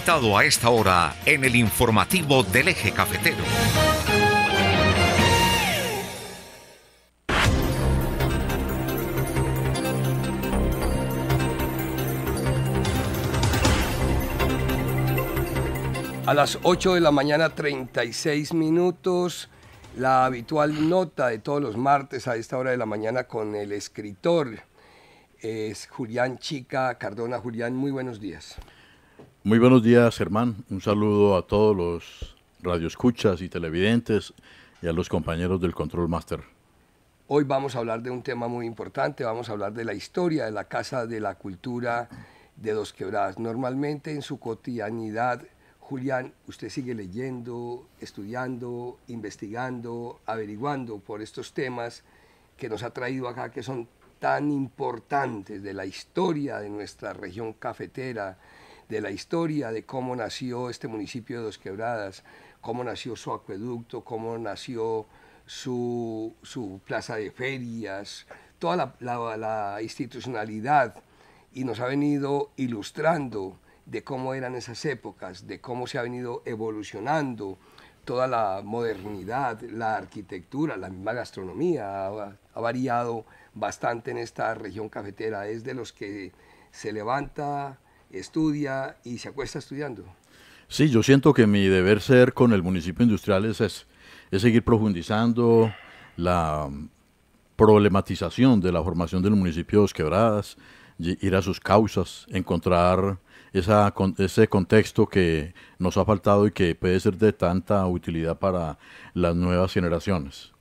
invitado a esta hora en el informativo del Eje Cafetero. A las 8 de la mañana, 36 minutos, la habitual nota de todos los martes a esta hora de la mañana con el escritor es Julián Chica Cardona. Julián, muy buenos días. Muy buenos días, Germán. Un saludo a todos los radioescuchas y televidentes y a los compañeros del Control Master. Hoy vamos a hablar de un tema muy importante, vamos a hablar de la historia de la Casa de la Cultura de Dos Quebradas. Normalmente en su cotidianidad, Julián, usted sigue leyendo, estudiando, investigando, averiguando por estos temas que nos ha traído acá, que son tan importantes de la historia de nuestra región cafetera, de la historia de cómo nació este municipio de Dos Quebradas, cómo nació su acueducto, cómo nació su plaza de ferias, toda la institucionalidad, y nos ha venido ilustrando de cómo eran esas épocas, de cómo se ha venido evolucionando toda la modernidad, la arquitectura, la misma gastronomía ha variado bastante en esta región cafetera. Es de los que se levanta, estudia y se acuesta estudiando. Sí, yo siento que mi deber ser con el municipio industrial es seguir profundizando la problematización de la formación del municipio de Dos Quebradas, ir a sus causas, encontrar ese contexto que nos ha faltado y que puede ser de tanta utilidad para las nuevas generaciones.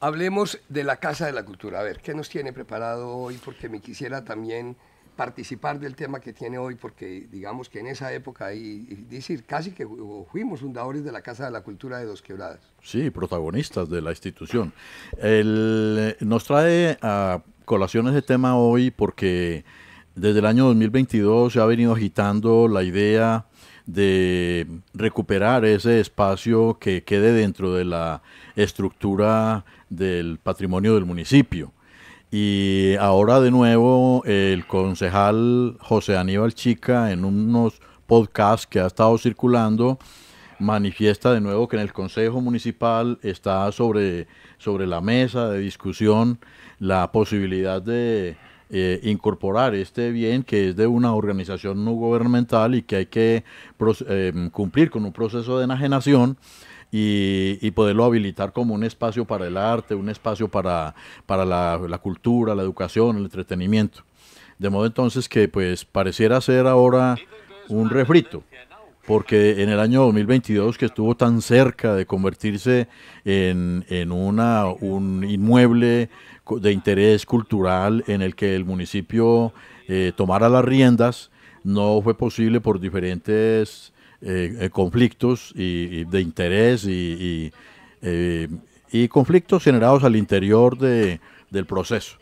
Hablemos de la Casa de la Cultura. A ver, ¿qué nos tiene preparado hoy? Porque me quisiera también participar del tema que tiene hoy, porque digamos que en esa época, y decir, casi que fuimos fundadores de la Casa de la Cultura de Dos Quebradas. Sí, protagonistas de la institución. Nos trae a colación ese tema hoy porque desde el año 2022 se ha venido agitando la idea de recuperar ese espacio que quede dentro de la estructura del patrimonio del municipio. Y ahora de nuevo el concejal José Aníbal Chica, en unos podcasts que ha estado circulando, manifiesta de nuevo que en el Consejo Municipal está sobre la mesa de discusión la posibilidad de incorporar este bien que es de una organización no gubernamental y que hay que cumplir con un proceso de enajenación y poderlo habilitar como un espacio para el arte, un espacio para la cultura, la educación, el entretenimiento. De modo entonces que pues pareciera ser ahora un refrito, porque en el año 2022, que estuvo tan cerca de convertirse en un inmueble de interés cultural en el que el municipio tomara las riendas, no fue posible por diferentes conflictos y de interés y conflictos generados al interior del proceso.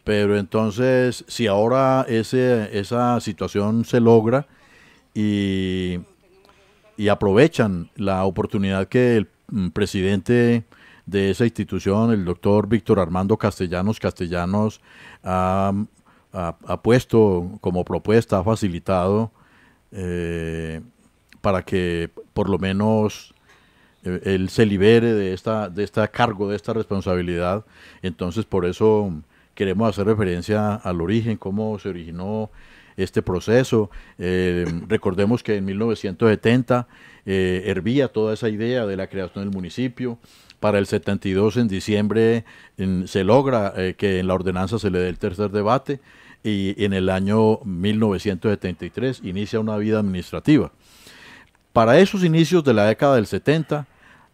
Pero entonces, si ahora esa situación se logra y aprovechan la oportunidad que el presidente de esa institución, el doctor Víctor Armando Castellanos ha puesto como propuesta, ha facilitado para que por lo menos él se libere de esta cargo, de esta responsabilidad. Entonces por eso queremos hacer referencia al origen, cómo se originó este proceso. Recordemos que en 1970 hervía toda esa idea de la creación del municipio. Para el 72, en diciembre, se logra que en la ordenanza se le dé el tercer debate y en el año 1973 inicia una vida administrativa. Para esos inicios de la década del 70,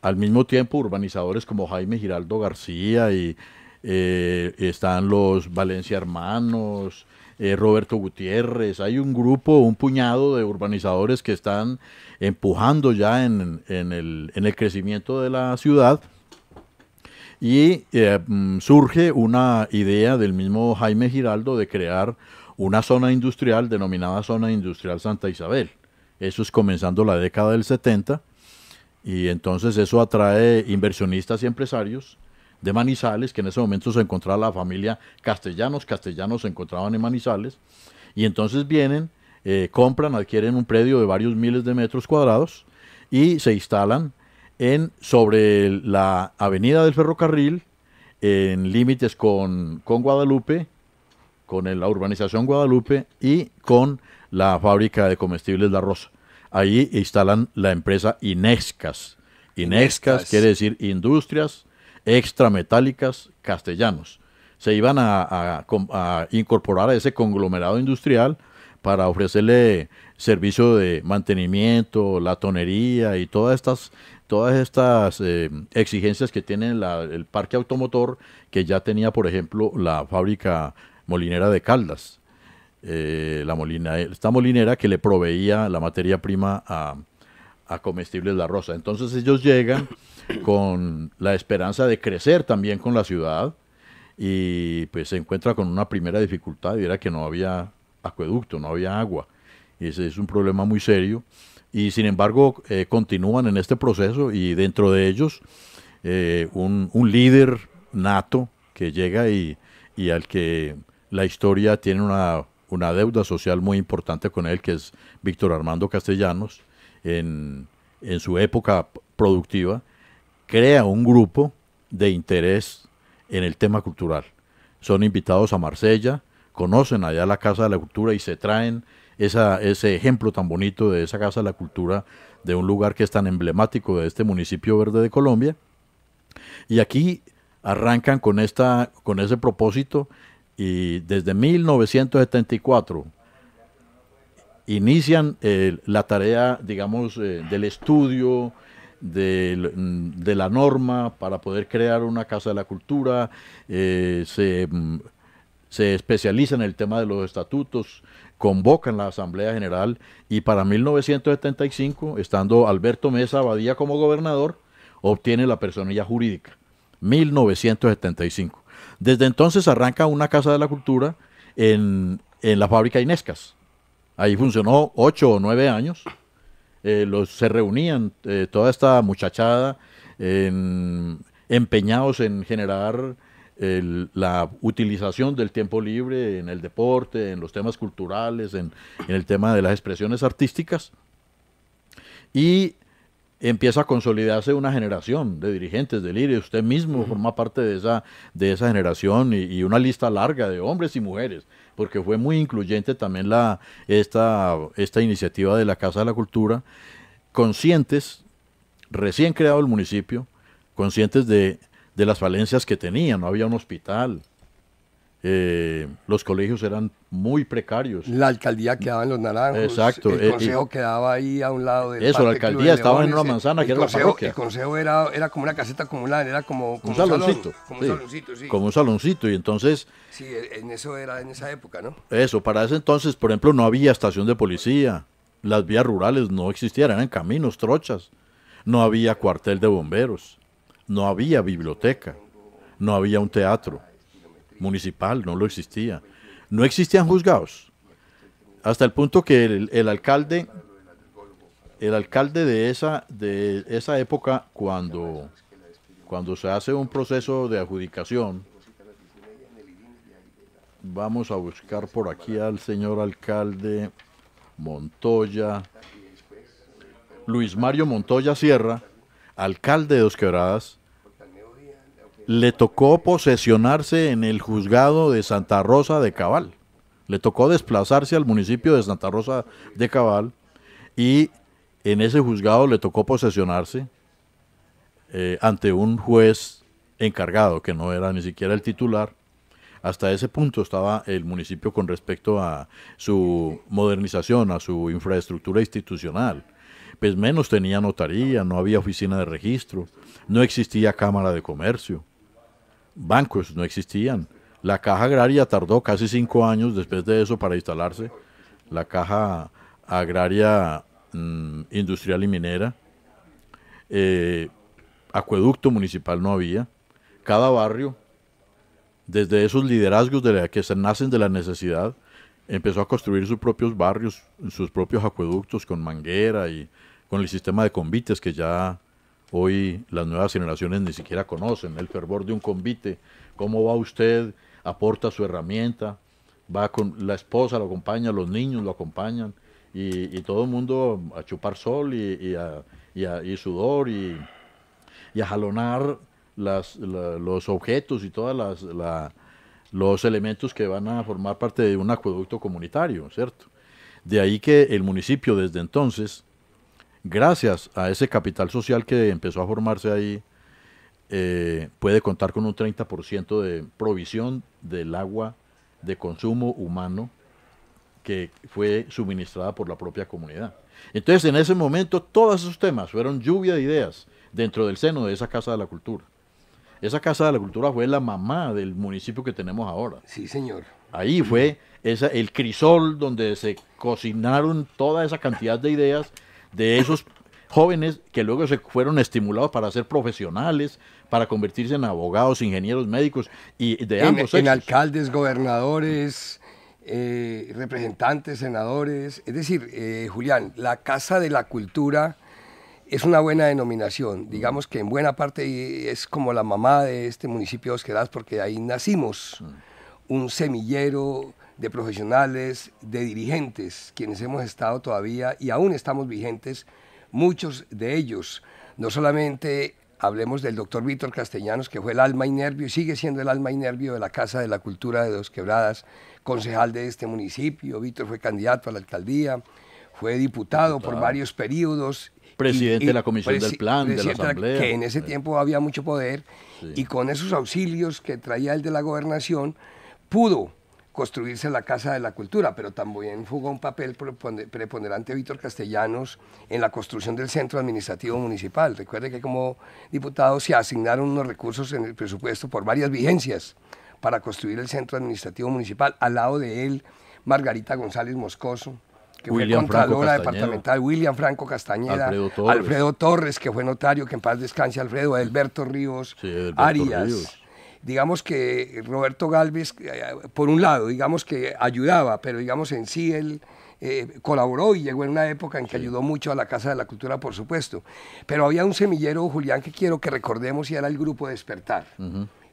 al mismo tiempo urbanizadores como Jaime Giraldo García y están los Valencia Hermanos, Roberto Gutiérrez, hay un grupo, un puñado de urbanizadores que están empujando ya en el crecimiento de la ciudad y surge una idea del mismo Jaime Giraldo de crear una zona industrial denominada Zona Industrial Santa Isabel. Eso es comenzando la década del 70 y entonces eso atrae inversionistas y empresarios de Manizales, que en ese momento se encontraba la familia Castellanos se encontraban en Manizales, y entonces vienen compran, adquieren un predio de varios miles de metros cuadrados y se instalan sobre la avenida del ferrocarril, en límites con Guadalupe, con la urbanización Guadalupe y con la fábrica de comestibles La Rosa. Ahí instalan la empresa Inexcas. Inexcas quiere decir Industrias Extrametálicas Castellanos. Se iban a incorporar a ese conglomerado industrial para ofrecerle servicio de mantenimiento, la tonería y todas estas exigencias que tiene el parque automotor, que ya tenía, por ejemplo, la fábrica molinera de Caldas. Esta molinera que le proveía la materia prima a Comestibles La Rosa. Entonces ellos llegan con la esperanza de crecer también con la ciudad y pues se encuentra con una primera dificultad, y era que no había acueducto, no había agua. Ese es un problema muy serio y sin embargo continúan en este proceso, y dentro de ellos un líder nato que llega y al que la historia tiene una deuda social muy importante con él, que es Víctor Armando Castellanos. En su época productiva, crea un grupo de interés en el tema cultural. Son invitados a Marsella, conocen allá la Casa de la Cultura y se traen ese ejemplo tan bonito de esa Casa de la Cultura, de un lugar que es tan emblemático de este municipio verde de Colombia. Y aquí arrancan con ese propósito, y desde 1974 inician la tarea, digamos, del estudio de la norma para poder crear una Casa de la Cultura. Se especializan en el tema de los estatutos, convocan la Asamblea General, y para 1975, estando Alberto Mesa Abadía como gobernador, obtiene la personería jurídica. 1975. Desde entonces arranca una Casa de la Cultura en la fábrica Inexcas. Ahí funcionó 8 o 9 años. Se reunían toda esta muchachada empeñados en generar la utilización del tiempo libre en el deporte, en los temas culturales, en el tema de las expresiones artísticas. Y empieza a consolidarse una generación de dirigentes del IRE. Usted mismo forma parte de esa generación, y una lista larga de hombres y mujeres, porque fue muy incluyente también esta iniciativa de la Casa de la Cultura, conscientes, recién creado el municipio, conscientes de las falencias que tenía. No había un hospital, los colegios eran muy precarios. La alcaldía quedaba en Los Naranjos. Exacto. El consejo quedaba ahí a un lado del Eso, la Parque alcaldía Club de estaba en Leones. una manzana que El era la consejo- parroquia. El consejo era como una caseta comunal, era como Un saloncito. Como Sí, un saloncito, sí. como un saloncito. Y entonces, Sí, eso era en esa época, ¿no? eso, para ese entonces, por ejemplo, no había estación de policía. Las vías rurales no existían, eran caminos, trochas. No había cuartel de bomberos. No había biblioteca. No había un teatro municipal, no lo existía. No existían juzgados. Hasta el punto que el alcalde de esa época, cuando se hace un proceso de adjudicación, vamos a buscar por aquí al señor alcalde Montoya, Luis Mario Montoya Sierra, alcalde de Dos Quebradas. Le tocó posesionarse en el juzgado de Santa Rosa de Cabal. Le tocó desplazarse al municipio de Santa Rosa de Cabal, y en ese juzgado le tocó posesionarse ante un juez encargado, que no era ni siquiera el titular. Hasta ese punto estaba el municipio con respecto a su modernización, a su infraestructura institucional. Pues menos tenía notaría, no había oficina de registro, no existía cámara de comercio, bancos no existían. La Caja Agraria tardó casi 5 años después de eso para instalarse, la Caja Agraria Industrial y Minera. Acueducto municipal no había. Cada barrio, desde esos liderazgos que se nacen de la necesidad, empezó a construir sus propios barrios, sus propios acueductos con manguera y con el sistema de convites que ya hoy las nuevas generaciones ni siquiera conocen. El fervor de un convite, cómo va usted, aporta su herramienta, va con la esposa, lo acompaña, los niños lo acompañan, y todo el mundo a chupar sol y sudor y a jalonar los objetos y todos los elementos que van a formar parte de un acueducto comunitario, ¿cierto? De ahí que el municipio desde entonces, gracias a ese capital social que empezó a formarse ahí, puede contar con un 30% de provisión del agua de consumo humano que fue suministrada por la propia comunidad. Entonces, en ese momento, todos esos temas fueron lluvia de ideas dentro del seno de esa Casa de la Cultura. Esa Casa de la Cultura fue la mamá del municipio que tenemos ahora. Sí, señor. Ahí fue el crisol donde se cocinaron toda esa cantidad de ideas de esos jóvenes que luego se fueron estimulados para ser profesionales, para convertirse en abogados, ingenieros, médicos y de ambos sexos. En alcaldes, gobernadores, representantes, senadores. Es decir, Julián, la Casa de la Cultura es una buena denominación. Digamos que en buena parte es como la mamá de este municipio de Dos Quebradas, porque ahí nacimos un semillero de profesionales, de dirigentes, quienes hemos estado todavía y aún estamos vigentes, muchos de ellos. No solamente hablemos del doctor Víctor Castellanos, que fue el alma y nervio, y sigue siendo el alma y nervio de la Casa de la Cultura de Dos Quebradas, concejal de este municipio. Víctor fue candidato a la alcaldía, fue diputado por varios periodos. Presidente de la Comisión del Plan, de la Asamblea. Que en ese tiempo había mucho poder, y con esos auxilios que traía el de la gobernación, pudo construirse la Casa de la Cultura, pero también jugó un papel preponderante Víctor Castellanos en la construcción del Centro Administrativo Municipal. Recuerde que como diputado se asignaron unos recursos en el presupuesto por varias vigencias para construir el Centro Administrativo Municipal. Al lado de él, Margarita González Moscoso, que fue contralora departamental, William Franco Castañeda, Alfredo Torres, que fue notario, que en paz descanse Alfredo, Alberto Ríos, Arias. Digamos que Roberto Galvez, por un lado, digamos que ayudaba, pero digamos en sí él colaboró y llegó en una época en que ayudó mucho a la Casa de la Cultura, por supuesto. Pero había un semillero, Julián, que quiero que recordemos, y era el Grupo Despertar.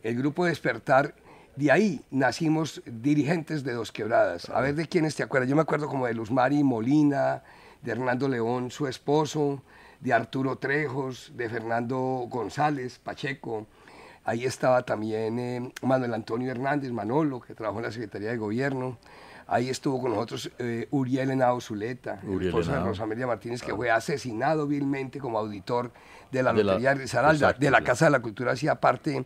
El Grupo Despertar, de ahí nacimos dirigentes de Dos Quebradas. A ver de quiénes te acuerdas. Yo me acuerdo como de Luz Mari Molina, de Hernando León, su esposo, de Arturo Trejos, de Fernando González Pacheco. Ahí estaba también Manuel Antonio Hernández, Manolo, que trabajó en la Secretaría de Gobierno. Ahí estuvo con nosotros Uriel Henao Zuleta, el esposo de Rosa Amelia Martínez, que fue asesinado vilmente como auditor de la Lotería de Risaralda. De la Casa de la Cultura hacía parte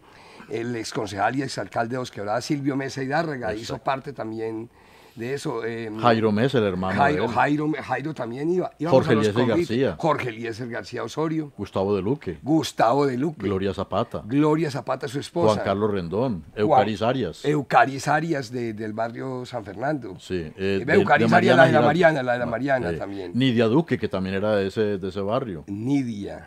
el exconcejal y exalcalde de Dos Quebradas, Silvio Mesa Hidárrega, hizo parte también de eso. Jairo Mesa, el hermano Jairo también iba. Jorge Eliezer García. Jorge Eliezer García Osorio. Gustavo de Luque. Gloria Zapata. Gloria Zapata, su esposa. Juan Carlos Rendón. Eucaris Arias. Eucaris Arias del barrio San Fernando. Sí. Eucaris Arias, la de la Mariana también. Nidia Duque, que también era de ese barrio. Nidia.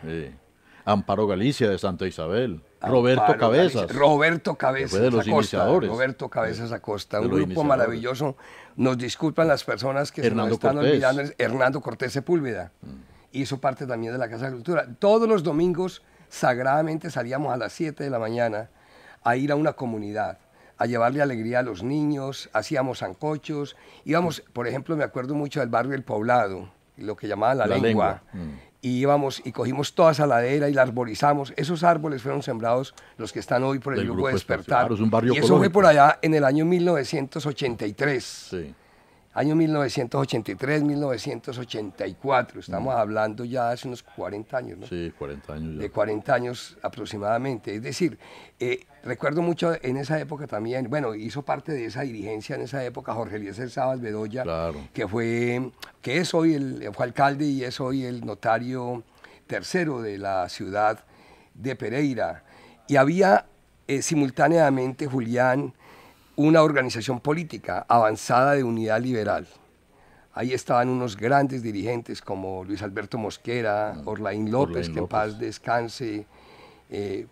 Amparo Galicia, de Santa Isabel. Roberto Cabezas. Roberto Cabezas fue de los iniciadores. Roberto Cabezas Acosta, un grupo maravilloso. Nos disculpan las personas que se nos están olvidando. Hernando Cortés Sepúlveda. Hizo parte también de la Casa de la Cultura. Todos los domingos, sagradamente, salíamos a las 7 de la mañana a ir a una comunidad, a llevarle alegría a los niños, hacíamos sancochos. Íbamos, por ejemplo, me acuerdo mucho del barrio El Poblado, lo que llamaban la lengua. Y íbamos y cogimos toda esa ladera y la arborizamos. Esos árboles fueron sembrados, los que están hoy por el Grupo Despertar. Es un barrio y eso ecológico. fue por allá en el año 1983. Sí. Año 1983, 1984. Estamos hablando ya hace unos 40 años, ¿no? Sí, 40 años ya. De 40 años aproximadamente. Es decir, recuerdo mucho en esa época también, bueno, hizo parte de esa dirigencia en esa época Jorge Eliezer Sabas Bedoya, que es hoy fue alcalde y es hoy el notario tercero de la ciudad de Pereira. Y había simultáneamente, Julián, una organización política avanzada de unidad liberal. Ahí estaban unos grandes dirigentes como Luis Alberto Mosquera, Orlaín López, que en paz descanse.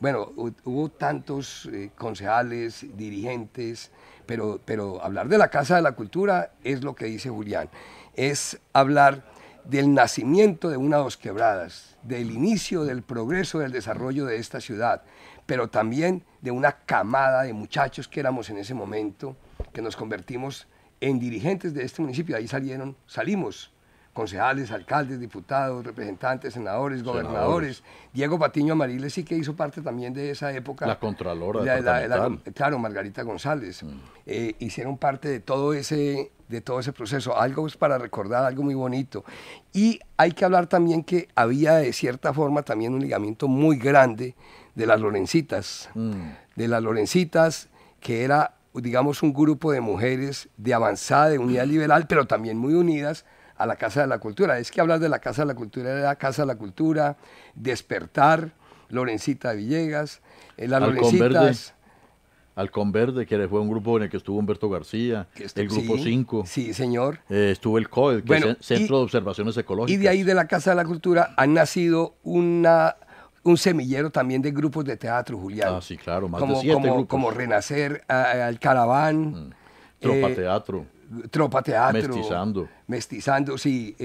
Bueno, hubo tantos concejales, dirigentes, pero hablar de la Casa de la Cultura es lo que dice Julián, es hablar del nacimiento de una Dos Quebradas, del inicio del progreso, del desarrollo de esta ciudad, pero también de una camada de muchachos que éramos en ese momento, que nos convertimos en dirigentes de este municipio. Ahí salimos concejales, alcaldes, diputados, representantes, senadores, gobernadores. Diego Patiño Amariles sí que hizo parte también de esa época. La Contralora departamental. Claro, Margarita González. Hicieron parte de todo ese proceso. Algo es para recordar, algo muy bonito. Y hay que hablar también que había de cierta forma también un ligamiento muy grande de las Lorencitas. De las Lorencitas, que era, digamos, un grupo de mujeres de avanzada, de unidad liberal, pero también muy unidas a la Casa de la Cultura. Es que hablar de la Casa de la Cultura era la Casa de la Cultura, Despertar, Lorencita de Villegas, las Lorencitas. Halcón Verde, que fue un grupo en el que estuvo Humberto García, el Grupo 5. Sí, señor. Estuvo el COED, que es Centro de Observaciones Ecológicas. Y de ahí de la Casa de la Cultura han nacido un semillero también de grupos de teatro, Julián. Ah, sí, claro, más de 7 grupos. Como Renacer, El Caraván. Tropa Teatro. Mestizando, sí.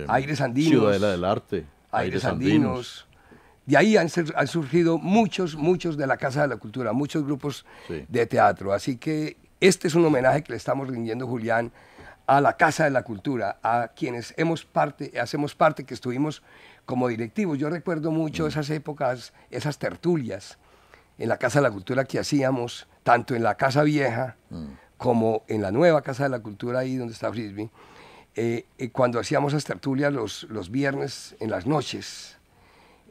Aires Andinos. Ciudadela del Arte. Aires Andinos. De ahí han surgido muchos de la Casa de la Cultura, muchos grupos de teatro. Así que este es un homenaje que le estamos rindiendo, Julián, a la Casa de la Cultura, a quienes hacemos parte, que estuvimos como directivos. Yo recuerdo mucho esas épocas, esas tertulias en la Casa de la Cultura que hacíamos, tanto en la Casa Vieja como en la nueva Casa de la Cultura, ahí donde está Frisbee, cuando hacíamos esas tertulias los viernes en las noches.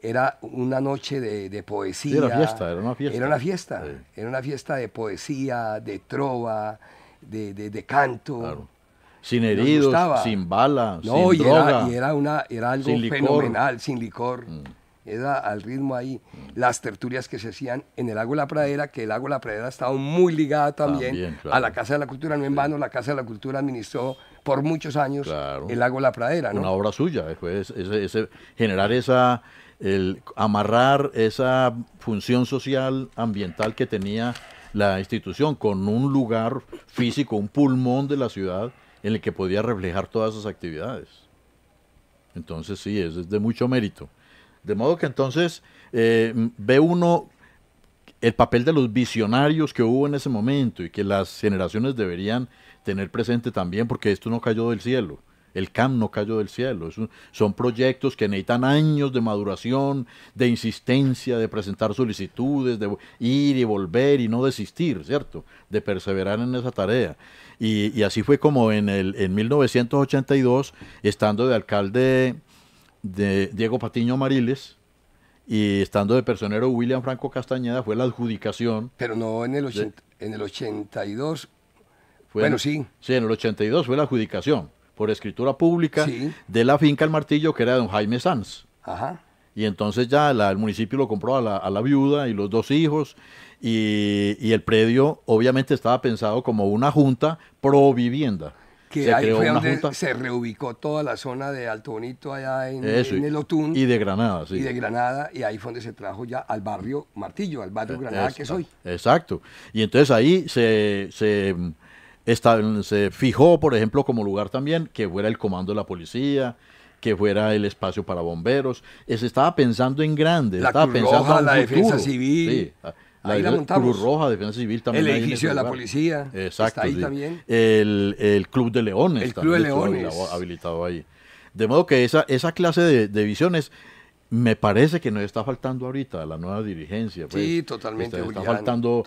Era una noche de poesía. Sí, era una fiesta. Era una fiesta de poesía, de trova, de canto. Claro. Sin heridos, sin bala, sin droga. Era algo fenomenal, sin licor. Era al ritmo ahí. Las tertulias que se hacían en el Lago de la Pradera, que el Lago de la Pradera estaba muy ligada también claro. a la Casa de la Cultura. No en vano, la Casa de la Cultura administró por muchos años el Lago de la Pradera, ¿no? Una obra suya, después generar amarrar esa función social, ambiental que tenía la institución con un lugar físico, un pulmón de la ciudad en el que podía reflejar todas esas actividades. Entonces sí, es de mucho mérito. De modo que entonces ve uno el papel de los visionarios que hubo en ese momento y que las generaciones deberían tener presente también, porque esto no cayó del cielo. El CAM no cayó del cielo. Son proyectos que necesitan años de maduración, de insistencia, de presentar solicitudes, de ir y volver y no desistir, ¿cierto? De perseverar en esa tarea. Y así fue como en 1982, estando de alcalde de Diego Patiño Amariles y estando de personero William Franco Castañeda, fue la adjudicación. Pero no en el 82. Sí, en el 82 fue la adjudicación por escritura pública de la finca El Martillo, que era de don Jaime Sanz. Ajá. Y entonces ya el municipio lo compró a la viuda y los 2 hijos, y el predio obviamente estaba pensado como una junta pro vivienda. Que ahí fue donde se reubicó toda la zona de Alto Bonito, allá en el Otún. Y de Granada, sí. Y de Granada, y ahí fue donde se trajo ya al barrio Martillo, al barrio Granada que soy. Exacto. Y entonces ahí se fijó, por ejemplo, como lugar también que fuera el comando de la policía, que fuera el espacio para bomberos. Se estaba pensando en grande. La Cruz Roja, la Defensa Civil. Sí. La Cruz Roja, Defensa Civil también. El edificio de la policía. Exacto. Está ahí también. El Club de Leones. El Club de Leones. Habilitado ahí. De modo que esa clase de visiones me parece que nos está faltando ahorita a la nueva dirigencia. Pues. Sí, totalmente, Está Julián, faltando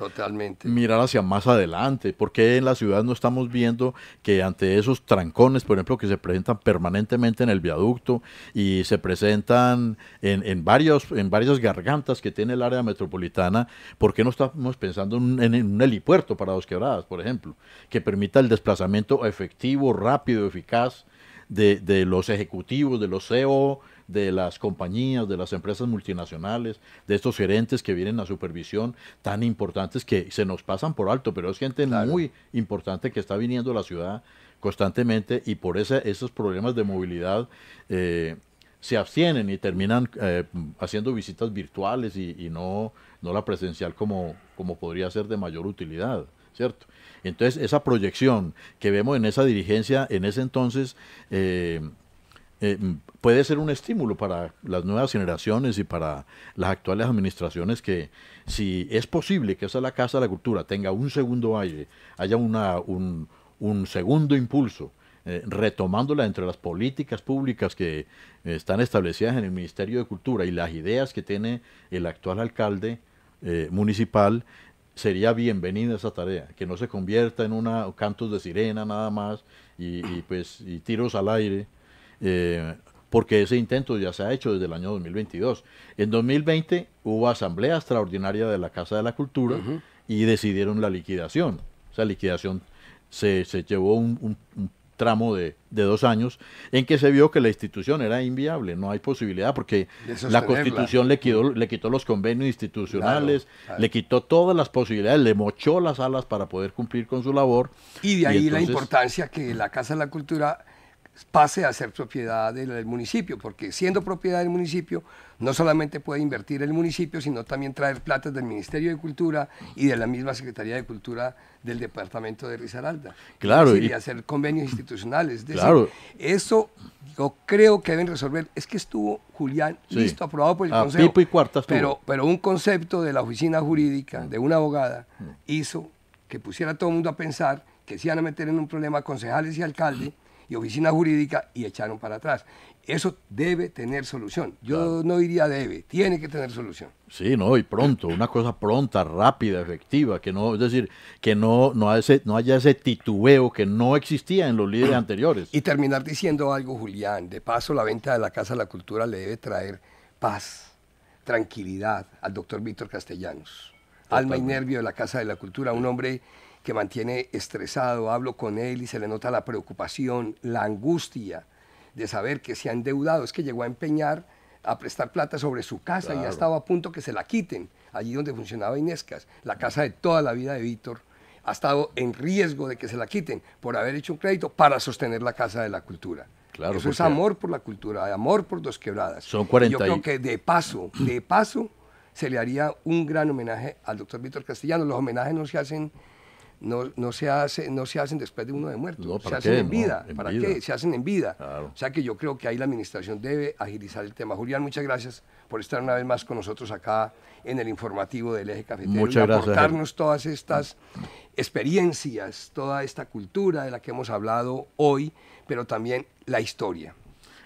mirar hacia más adelante. Porque en la ciudad no estamos viendo que ante esos trancones, por ejemplo, que se presentan permanentemente en el viaducto y se presentan en varias gargantas que tiene el área metropolitana, ¿por qué no estamos pensando en un helipuerto para Dos Quebradas, por ejemplo? Que permita el desplazamiento efectivo, rápido, eficaz de los ejecutivos, de los CEO, de las compañías, de las empresas multinacionales, de estos gerentes que vienen a supervisión tan importantes que se nos pasan por alto, pero es gente muy importante que está viniendo a la ciudad constantemente y por esos problemas de movilidad se abstienen y terminan haciendo visitas virtuales y no la presencial como podría ser de mayor utilidad, ¿cierto? Entonces esa proyección que vemos en esa dirigencia en ese entonces puede ser un estímulo para las nuevas generaciones y para las actuales administraciones, que si es posible que esa la Casa de la Cultura tenga un segundo aire, haya un un segundo impulso, retomándola entre las políticas públicas que están establecidas en el Ministerio de Cultura y las ideas que tiene el actual alcalde municipal, sería bienvenida esa tarea, que no se convierta en una cantos de sirena nada más y tiros al aire, porque ese intento ya se ha hecho desde el año 2022. En 2020 hubo asamblea extraordinaria de la Casa de la Cultura y decidieron la liquidación. Esa liquidación se llevó un tramo de 2 años en que se vio que la institución era inviable, no hay posibilidad, porque la Constitución le quitó los convenios institucionales, claro. le quitó todas las posibilidades, le mochó las alas para poder cumplir con su labor. Y de ahí entonces, la importancia que la Casa de la Cultura pase a ser propiedad del municipio, porque siendo propiedad del municipio, no solamente puede invertir el municipio, sino también traer plata del Ministerio de Cultura y de la misma Secretaría de Cultura del departamento de Risaralda. Claro. Es decir, y hacer convenios institucionales. Es decir, claro. eso yo creo que deben resolver. Es que estuvo, Julián, listo, aprobado por el Consejo. Pipo y cuarta pero un concepto de la oficina jurídica, de una abogada, hizo que pusiera a todo el mundo a pensar que se iban a meter en un problema concejales y alcalde y oficina jurídica y echaron para atrás. Eso debe tener solución. Yo no diría debe, tiene que tener solución. Sí, no, y pronto, una cosa pronta, rápida, efectiva, que no, es decir, que no haya ese titubeo que no existía en los líderes anteriores. Y terminar diciendo algo, Julián, de paso la venta de la Casa de la Cultura le debe traer paz, tranquilidad al doctor Víctor Castellanos, alma y nervio de la Casa de la Cultura, un hombre que mantiene estresado, hablo con él y se le nota la preocupación, la angustia de saber que se ha endeudado, es que llegó a empeñar, a prestar plata sobre su casa y ya estaba a punto que se la quiten, allí donde funcionaba Inescas, la casa de toda la vida de Víctor, ha estado en riesgo de que se la quiten por haber hecho un crédito para sostener la Casa de la Cultura. Claro, eso es amor por la cultura, amor por Dos Quebradas. Son 40 yo creo que de paso, se le haría un gran homenaje al doctor Víctor Castellanos. Los homenajes no se hacen... No se hacen después de uno de muerto, no, se hacen en vida. No, ¿Para qué? Se hacen en vida. Claro. O sea que yo creo que ahí la administración debe agilizar el tema. Julián, muchas gracias por estar una vez más con nosotros acá en el informativo del Eje Cafetero. Muchas gracias. Aportarnos todas estas experiencias, toda esta cultura de la que hemos hablado hoy, pero también la historia.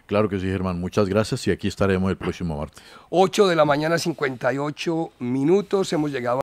Claro que sí, Germán. Muchas gracias y aquí estaremos el próximo martes. 8 de la mañana, 58 minutos. Hemos llegado